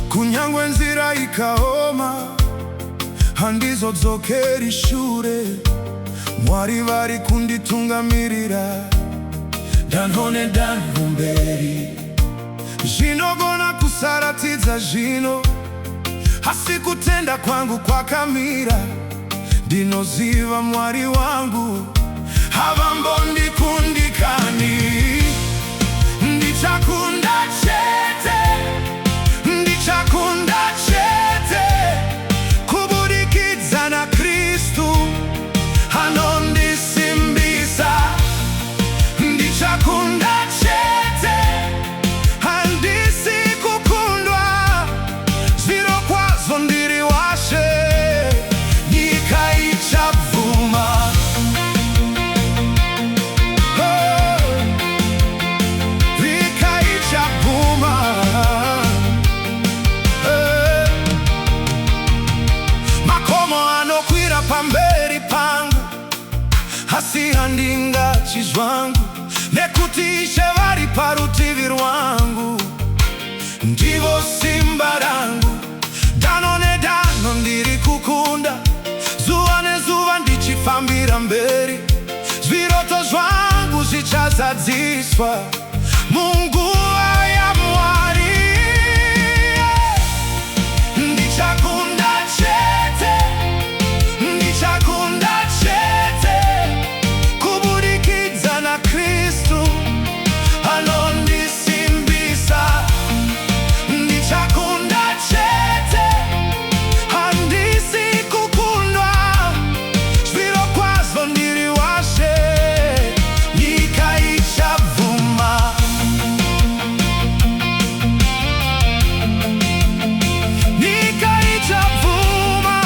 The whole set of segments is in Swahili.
Kunyangwa enzira ikahoma handizo dzokera ishure mwari vari kunditungamirira danhone danhumberi zvinogona kusaratidza zvino asi kutenda kwangu kwakamira ndinoziva mwari wangu havambondikundikani ndichakunda chete ndichakunda chete kubudikidza naKristu anondisimbisa ndichakunda chete handisi kukundwa zviro kwazvo ndiri washe nyika ichabvuma nyika ichabvuma pamberi pangu hasi handingatyi zvangu nekuti Ishe vari parutivi rwangu ndivo simba rangu dano nedano ndiri kukunda zuva nezuva ndichifambira mberi zviroto zvangu zvichazadziswa munguva yaMwari ndichakunda chete ndichakunda chete kubudikidza naKristu anondisimbisa ndichakunda chete handisi kukundwa zviro kwazvo ndiri washe nyika ichabvuma nyika ichabvuma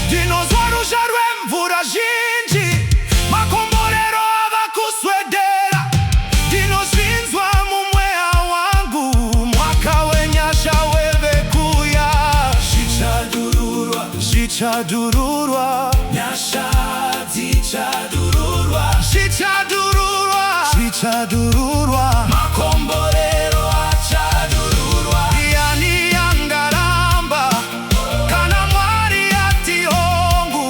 ndinozwa ruzha rwemvura zhinji makomborero ava kuswedera ndinozvinzwa mumweya wangu mwaka wenyasha weve kuya zvichadururwa zvichadururwa nyasha dzichadururwa zvichadururwa zvichadururwa makomborero achadururwa yani yangaramba kana Mwari ati hongu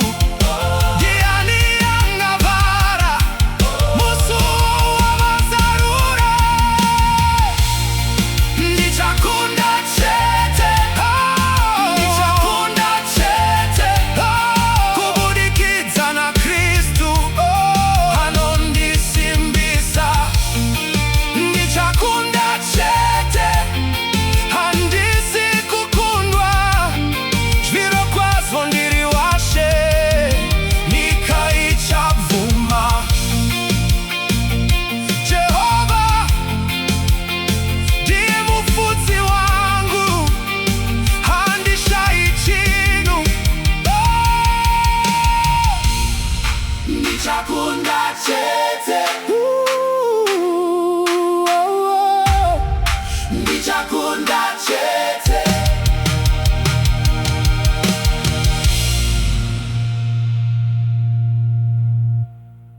ndiani yangavhara musuwo wavazarura ndichakunda chete ndichakunda chete kubudikidza naKristu anondisimbisa ndichakunda chete handisi kukundwa zviro kwazvo ndiri washe nyika ichabvuma Jehovha ndiye mufudzi wangu handishayi chinhu ndichakunda chete ndichakunda chete